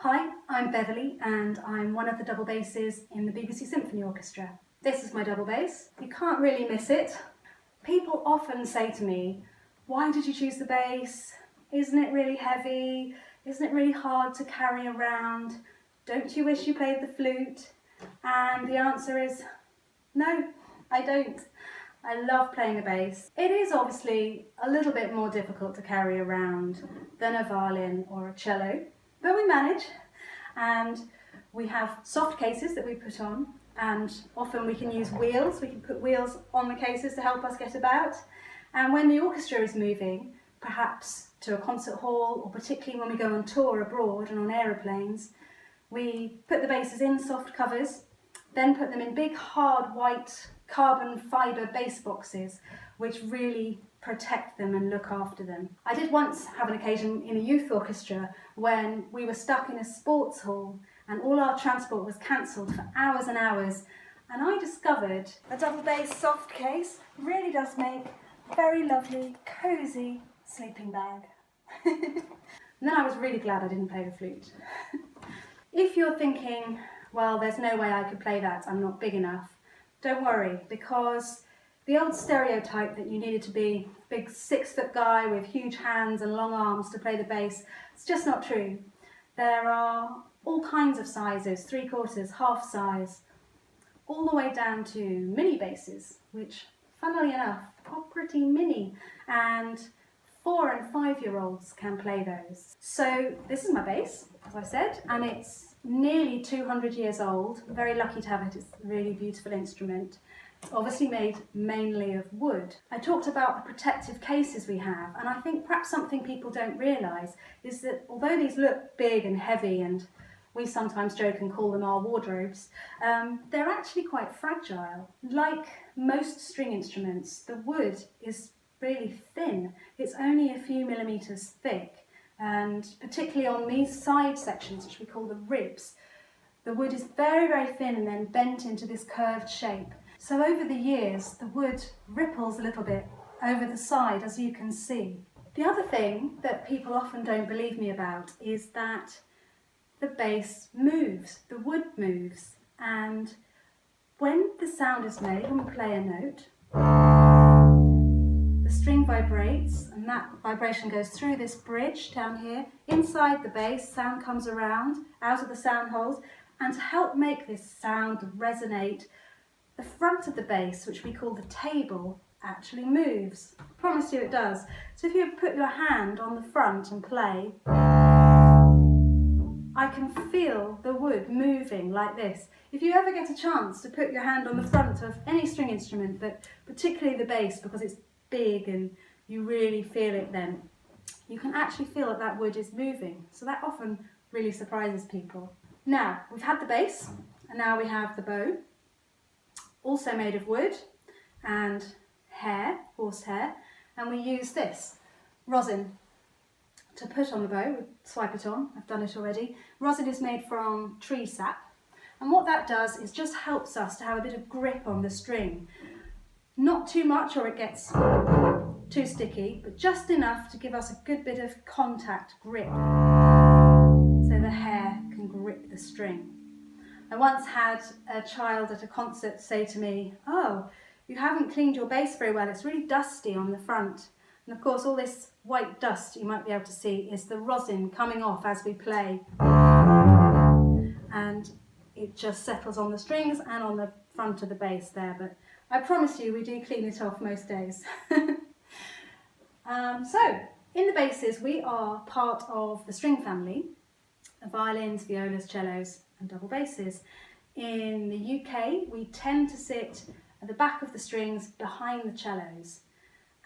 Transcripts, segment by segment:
Hi, I'm Beverly and I'm one of the double basses in the BBC Symphony Orchestra. This is my double bass. You can't really miss it. People often say to me, why did you choose the bass? Isn't it really heavy? Isn't it really hard to carry around? Don't you wish you played the flute? And the answer is, no, I don't. I love playing a bass. It is obviously a little bit more difficult to carry around than a violin or a cello, but we manage. And we have soft cases that we put on, and often we can use wheels. We can put wheels on the cases to help us get about. And when the orchestra is moving, perhaps to a concert hall, or particularly when we go on tour abroad and on aeroplanes, we put the basses in soft covers, then put them in big hard white carbon fibre bass boxes, which really protect them and look after them. I did once have an occasion in a youth orchestra when we were stuck in a sports hall and all our transport was cancelled for hours and hours, and I discovered a double bass soft case really does make a very lovely, cosy sleeping bag. And then I was really glad I didn't play the flute. If you're thinking, well, there's no way I could play that, I'm not big enough, don't worry, because the old stereotype that you needed to be a big 6-foot guy with huge hands and long arms to play the bass, it's just not true. There are all kinds of sizes, 3/4, half size, all the way down to mini basses, which, funnily enough, are pretty mini, and 4- and 5-year-olds can play those. So this is my bass, as I said, and it's nearly 200 years old. I'm very lucky to have it. It's a really beautiful instrument. It's obviously made mainly of wood. I talked about the protective cases we have, and I think perhaps something people don't realise is that although these look big and heavy, and we sometimes joke and call them our wardrobes, they're actually quite fragile. Like most string instruments, the wood is really thin. It's only a few millimetres thick, and particularly on these side sections, which we call the ribs, the wood is very, very thin and then bent into this curved shape. So over the years, the wood ripples a little bit over the side, as you can see. The other thing that people often don't believe me about is that the bass moves, the wood moves, and when the sound is made, when we play a note, the string vibrates, and that vibration goes through this bridge down here. Inside the bass, sound comes around, out of the sound holes, and to help make this sound resonate, the front of the bass, which we call the table, actually moves. I promise you it does. So if you put your hand on the front and play, I can feel the wood moving like this. If you ever get a chance to put your hand on the front of any string instrument, but particularly the bass, because it's big and you really feel it then, you can actually feel that that wood is moving. So that often really surprises people. Now, we've had the bass, and now we have the bow, also made of wood and hair, horsehair, and we use this rosin to put on the bow. We swipe it on, I've done it already. Rosin is made from tree sap, and what that does is just helps us to have a bit of grip on the string. Not too much or it gets too sticky, but just enough to give us a good bit of contact grip, so the hair can grip the string. I once had a child at a concert say to me, "Oh, you haven't cleaned your bass very well, it's really dusty on the front." And of course all this white dust you might be able to see is the rosin coming off as we play. And it just settles on the strings and on the front of the bass there, but I promise you we do clean it off most days. So, in the basses we are part of the string family, violins, violas, cellos and double basses. In the UK we tend to sit at the back of the strings behind the cellos,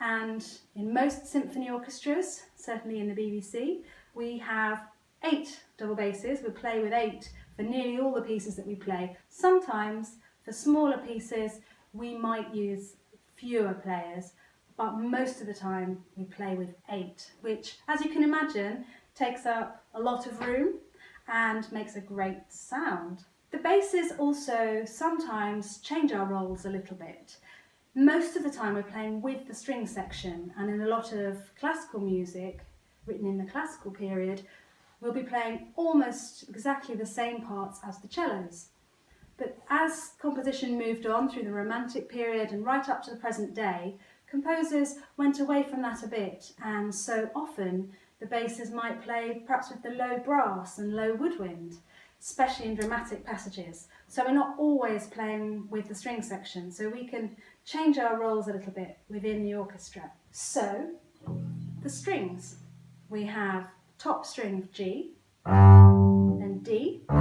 and in most symphony orchestras, certainly in the BBC, we have 8 double basses. We play with 8 for nearly all the pieces that we play. Sometimes for smaller pieces we might use fewer players, but most of the time we play with 8, which, as you can imagine, takes up a lot of room and makes a great sound. The basses also sometimes change our roles a little bit. Most of the time we're playing with the string section, and in a lot of classical music written in the classical period, we'll be playing almost exactly the same parts as the cellos. But as composition moved on through the Romantic period and right up to the present day, composers went away from that a bit, and so often the basses might play perhaps with the low brass and low woodwind, especially in dramatic passages. So we're not always playing with the string section, so we can change our roles a little bit within the orchestra. So, the strings. We have top string of G, then D, A,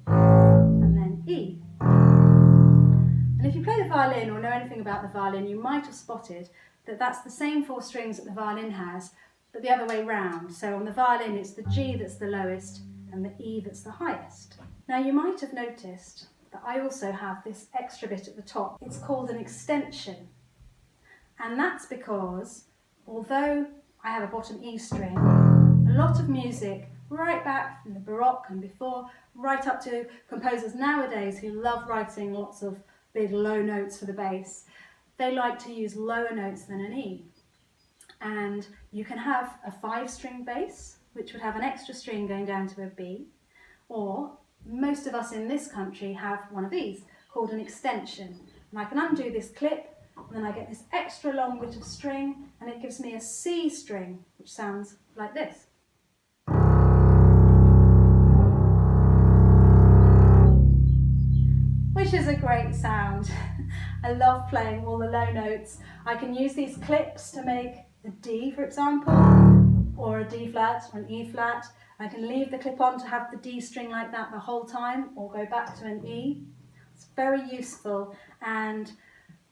and then E. And if you play the violin or know anything about the violin, you might have spotted that that's the same 4 strings that the violin has, but the other way round. So on the violin it's the G that's the lowest and the E that's the highest. Now you might have noticed that I also have this extra bit at the top. It's called an extension. And that's because, although I have a bottom E string, a lot of music, right back from the Baroque and before, right up to composers nowadays who love writing lots of big low notes for the bass, they like to use lower notes than an E. And you can have a 5-string bass, which would have an extra string going down to a B, or most of us in this country have one of these, called an extension. And I can undo this clip, and then I get this extra long bit of string, and it gives me a C string, which sounds like this. Which is a great sound. I love playing all the low notes. I can use these clips to make a D, for example, or a D flat or an E flat. I can leave the clip on to have the D string like that the whole time, or go back to an E. It's very useful, and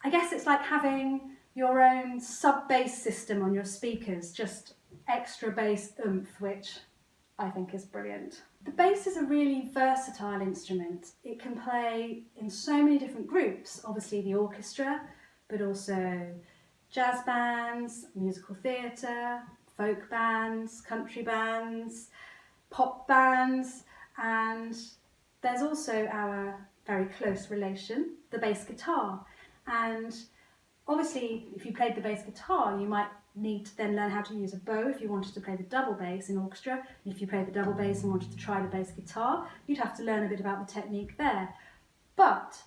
I guess it's like having your own sub-bass system on your speakers, just extra bass oomph, which I think is brilliant. The bass is a really versatile instrument. It can play in so many different groups, obviously the orchestra, but also jazz bands, musical theatre, folk bands, country bands, pop bands, and there's also our very close relation, the bass guitar. And obviously, if you played the bass guitar, you might need to then learn how to use a bow if you wanted to play the double bass in orchestra. And if you played the double bass and wanted to try the bass guitar, you'd have to learn a bit about the technique there. But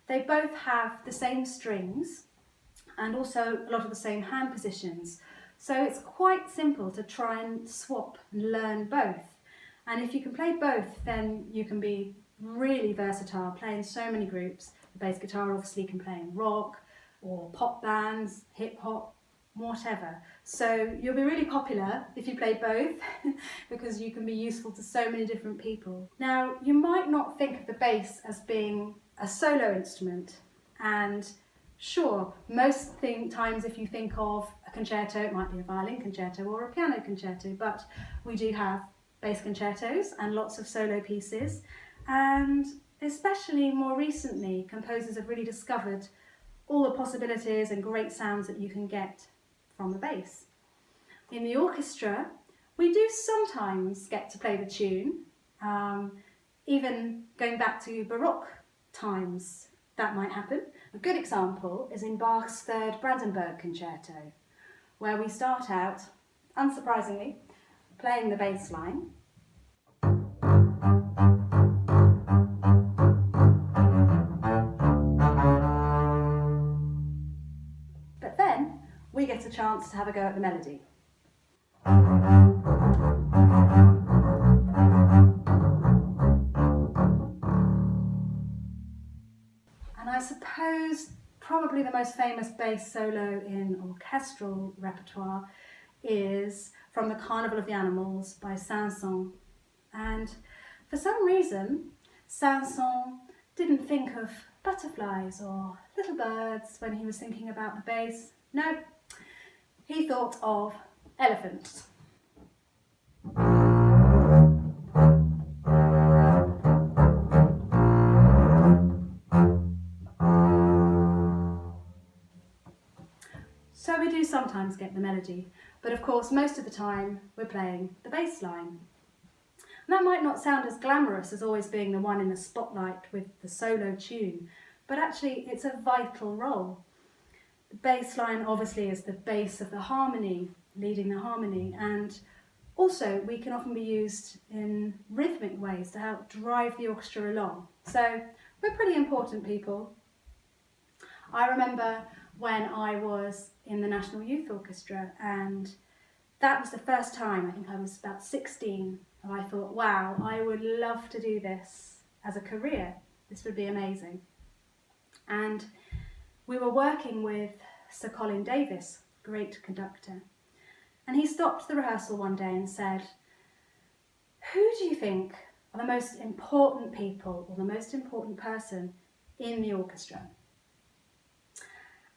they both have the same strings and also a lot of the same hand positions. So it's quite simple to try and swap and learn both. And if you can play both, then you can be really versatile, play in so many groups. The bass guitar obviously can play in rock or pop bands, hip hop, whatever. So you'll be really popular if you play both because you can be useful to so many different people. Now, you might not think of the bass as being a solo instrument, and sure, most times if you think of a concerto, it might be a violin concerto or a piano concerto, but we do have bass concertos and lots of solo pieces, and especially more recently, composers have really discovered all the possibilities and great sounds that you can get from the bass. In the orchestra, we do sometimes get to play the tune, even going back to Baroque times, that might happen. A good example is in Bach's Third Brandenburg Concerto, where we start out, unsurprisingly, playing the bass line. But then we get a chance to have a go at the melody. And I suppose probably the most famous bass solo in orchestral repertoire is from the Carnival of the Animals by Saint-Saëns. And for some reason, Saint-Saëns didn't think of butterflies or little birds when he was thinking about the bass. No, he thought of elephants. So we do sometimes get the melody, but of course most of the time we're playing the bass line. And that might not sound as glamorous as always being the one in the spotlight with the solo tune, but actually it's a vital role. The bass line obviously is the base of the harmony, leading the harmony, and Also, we can often be used in rhythmic ways to help drive the orchestra along. So we're pretty important people. I remember when I was in the National Youth Orchestra, and that was the first time, I think I was about 16, and I thought, wow, I would love to do this as a career. This would be amazing. And we were working with Sir Colin Davis, great conductor, and he stopped the rehearsal one day and said, who do you think are the most important people or the most important person in the orchestra?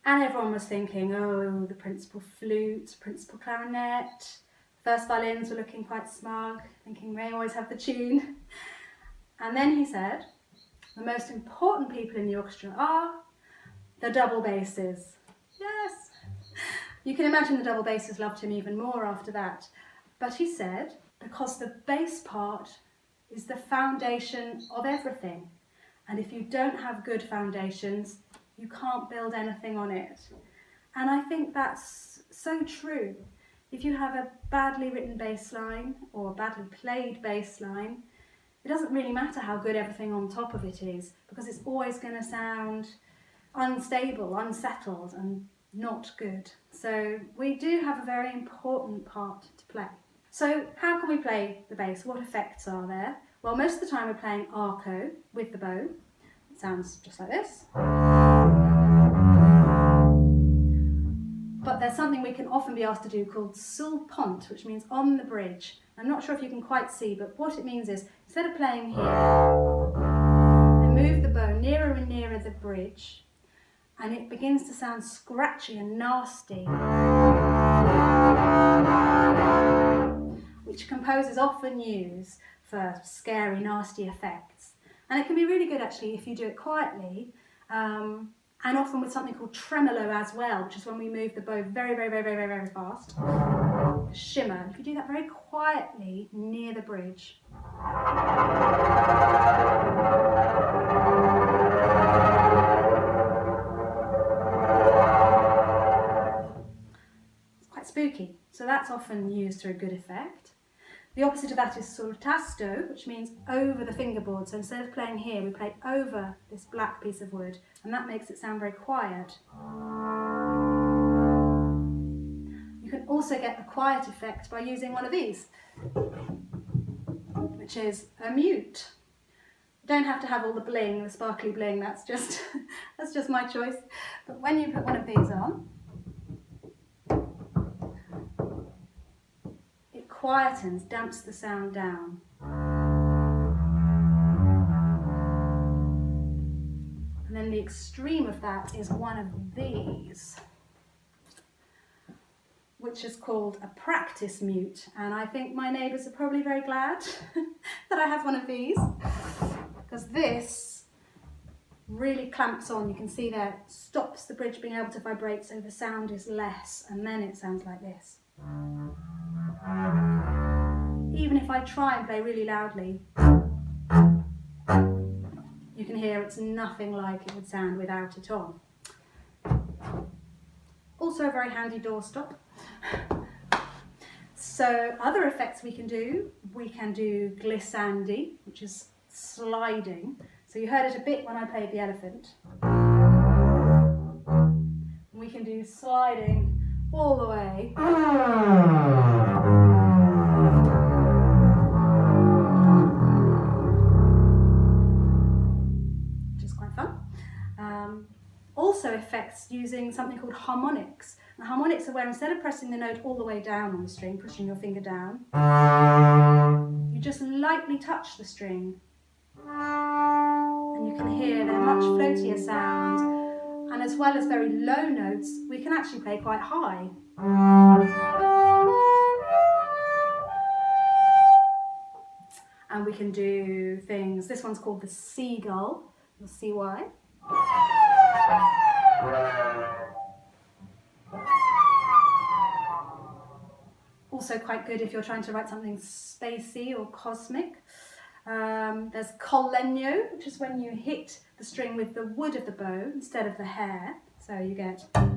And everyone was thinking, oh, the principal flute, principal clarinet, first violins were looking quite smug, thinking they always have the tune. And then he said, the most important people in the orchestra are the double basses. Yes. You can imagine the double basses loved him even more after that. But he said, because the bass part is the foundation of everything. And if you don't have good foundations, you can't build anything on it. And I think that's so true. If you have a badly written bass line or a badly played bass line, it doesn't really matter how good everything on top of it is, because it's always going to sound unstable, unsettled, and not good. So we do have a very important part to play. So how can we play the bass? What effects are there? Well, most of the time we're playing arco with the bow. It sounds just like this. But there's something we can often be asked to do called sul pont, which means on the bridge. I'm not sure if you can quite see, but what it means is, instead of playing here, I move the bow nearer and nearer the bridge, and it begins to sound scratchy and nasty, which composers often use for scary, nasty effects. And it can be really good actually if you do it quietly, and often with something called tremolo as well, which is when we move the bow very, very, very, very, very fast. Shimmer. If you do that very quietly near the bridge. It's quite spooky, so that's often used to a good effect. The opposite of that is sul tasto, which means over the fingerboard. So instead of playing here, we play over this black piece of wood, and that makes it sound very quiet. You can also get a quiet effect by using one of these, which is a mute. You don't have to have all the bling, the sparkly bling, that's just my choice. But when you put one of these on, quietens, damps the sound down. And then the extreme of that is one of these, which is called a practice mute. And I think my neighbours are probably very glad that I have one of these, because this really clamps on. You can see there, it stops the bridge being able to vibrate, so the sound is less, and then it sounds like this. Even if I try and play really loudly, you can hear it's nothing like it would sound without it on. Also a very handy doorstop. So other effects we can do glissandi, which is sliding. So you heard it a bit when I played the elephant. We can do sliding all the way. Which is quite fun. Also effects using something called harmonics. And harmonics are where instead of pressing the note all the way down on the string, pushing your finger down, you just lightly touch the string. And you can hear they're much floatier sound. And as well as very low notes, we can actually play quite high. And we can do things, this one's called the seagull, you'll see why. Also quite good if you're trying to write something spacey or cosmic. There's col legno, which is when you hit the string with the wood of the bow instead of the hair. So you get that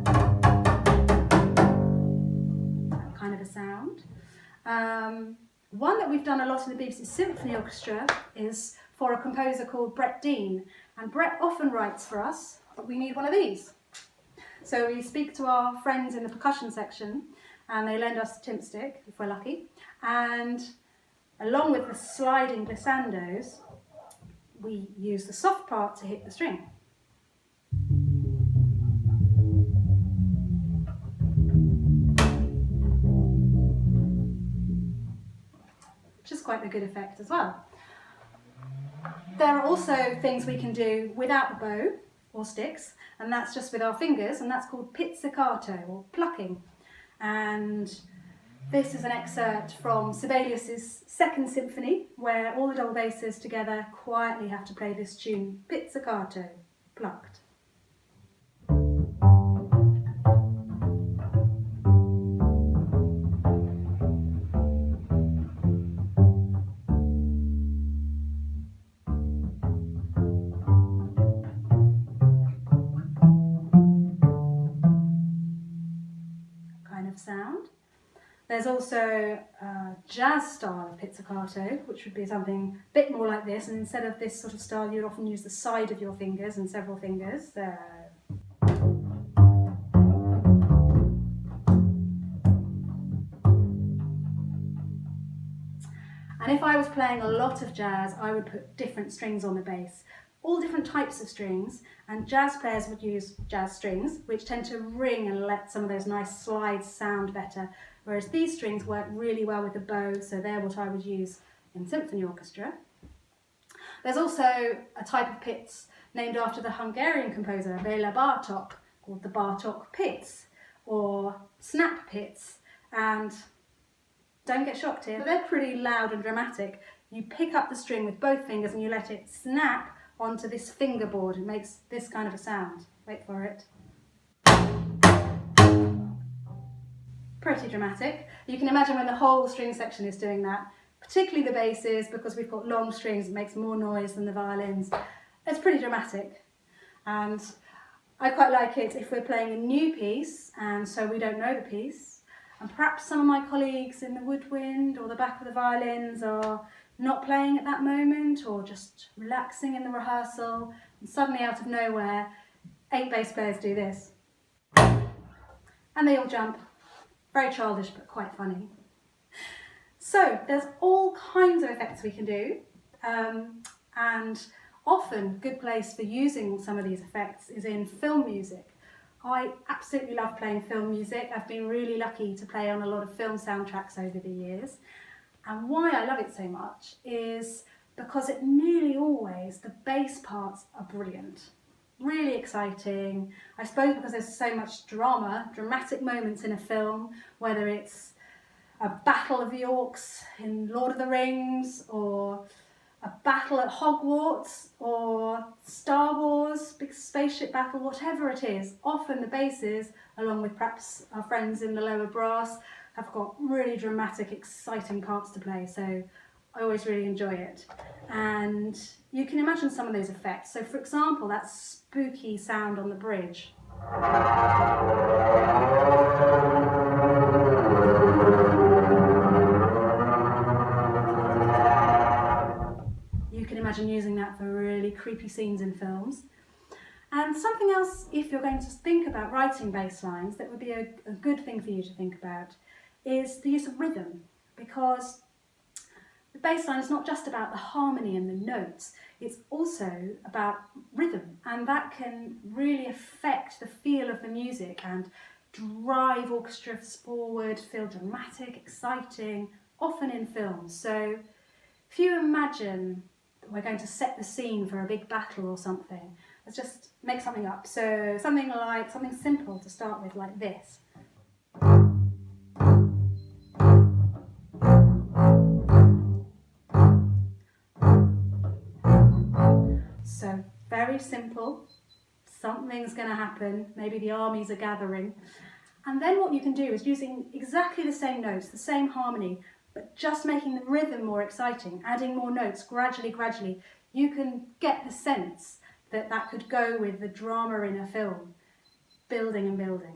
kind of a sound. One that we've done a lot in the BBC Symphony Orchestra is for a composer called Brett Dean, and Brett often writes for us, but we need one of these. So we speak to our friends in the percussion section and they lend us a timp stick, if we're lucky, and along with the sliding glissandos, we use the soft part to hit the string. Which is quite a good effect as well. There are also things we can do without a bow or sticks, and that's just with our fingers, and that's called pizzicato or plucking. And this is an excerpt from Sibelius's Second Symphony, where all the double basses together quietly have to play this tune, pizzicato, plucked. Sound. There's also a jazz style of pizzicato, which would be something a bit more like this, and instead of this sort of style you'd often use the side of your fingers and several fingers. And if I was playing a lot of jazz, I would put different strings on the bass. All different types of strings, and jazz players would use jazz strings, which tend to ring and let some of those nice slides sound better, whereas these strings work really well with the bow, so they're what I would use in symphony orchestra. There's also a type of pits named after the Hungarian composer Béla Bartók, called the Bartók pits, or snap pits, and don't get shocked here, but they're pretty loud and dramatic. You pick up the string with both fingers and you let it snap onto this fingerboard. It makes this kind of a sound. Wait for it. Pretty dramatic. You can imagine when the whole string section is doing that, particularly the basses, because we've got long strings, it makes more noise than the violins. It's pretty dramatic. And I quite like it if we're playing a new piece and so we don't know the piece, and perhaps some of my colleagues in the woodwind or the back of the violins are not playing at that moment or just relaxing in the rehearsal, and suddenly out of nowhere 8 bass players do this and they all jump. Very childish but quite funny. So there's all kinds of effects we can do, and often a good place for using some of these effects is in film music. I absolutely love playing film music. I've been really lucky to play on a lot of film soundtracks over the years. And why I love it so much is because it nearly always, the bass parts are brilliant. Really exciting. I suppose because there's so much drama, dramatic moments in a film, whether it's a battle of the orcs in Lord of the Rings, or a battle at Hogwarts, or Star Wars, big spaceship battle, whatever it is. Often the basses, along with perhaps our friends in the lower brass, have got really dramatic, exciting parts to play, so I always really enjoy it. And you can imagine some of those effects. So for example, that spooky sound on the bridge. You can imagine using that for really creepy scenes in films. And something else, if you're going to think about writing bass lines, that would be a good thing for you to think about, is the use of rhythm, because the bass line is not just about the harmony and the notes, it's also about rhythm, and that can really affect the feel of the music and drive orchestras forward, feel dramatic, exciting, often in films. So if you imagine that we're going to set the scene for a big battle or something, let's just make something up. So something simple to start with, like this. So very simple, something's going to happen, maybe the armies are gathering, and then what you can do is using exactly the same notes, the same harmony, but just making the rhythm more exciting, adding more notes gradually, you can get the sense that that could go with the drama in a film, building and building.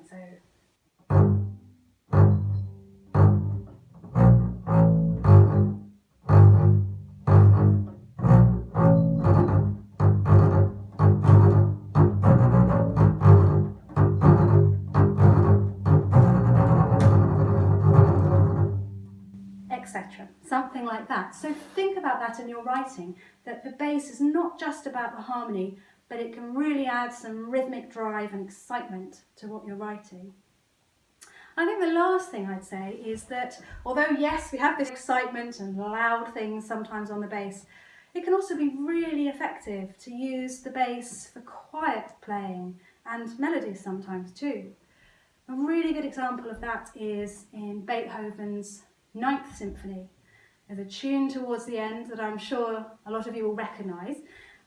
something like that. So think about that in your writing, that the bass is not just about the harmony, but it can really add some rhythmic drive and excitement to what you're writing. I think the last thing I'd say is that although yes, we have this excitement and loud things sometimes on the bass, it can also be really effective to use the bass for quiet playing and melodies sometimes too. A really good example of that is in Beethoven's Ninth Symphony. There's a tune towards the end that I'm sure a lot of you will recognise,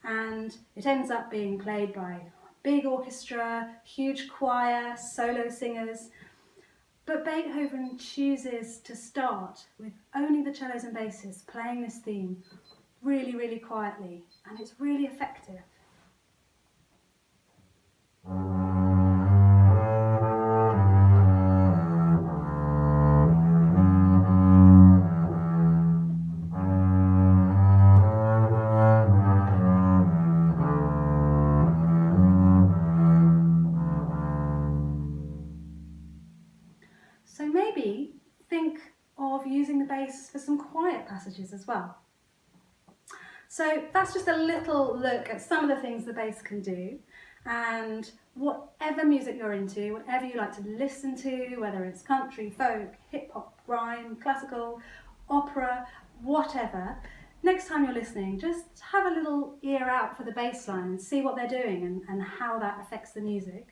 and it ends up being played by a big orchestra, huge choir, solo singers. But Beethoven chooses to start with only the cellos and basses playing this theme really, really quietly, and it's really effective. So maybe think of using the bass for some quiet passages as well. So that's just a little look at some of the things the bass can do, and whatever music you're into, whatever you like to listen to, whether it's country, folk, hip hop, grime, classical, opera, whatever, next time you're listening, just have a little ear out for the bass line and see what they're doing and how that affects the music.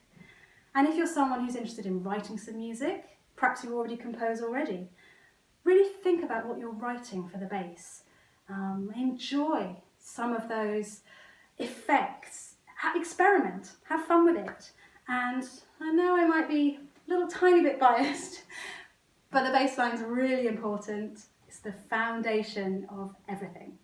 And if you're someone who's interested in writing some music, perhaps you already compose already, really think about what you're writing for the bass. Enjoy some of those effects, experiment, have fun with it. And I know I might be a little tiny bit biased, but the bass line's really important. It's the foundation of everything.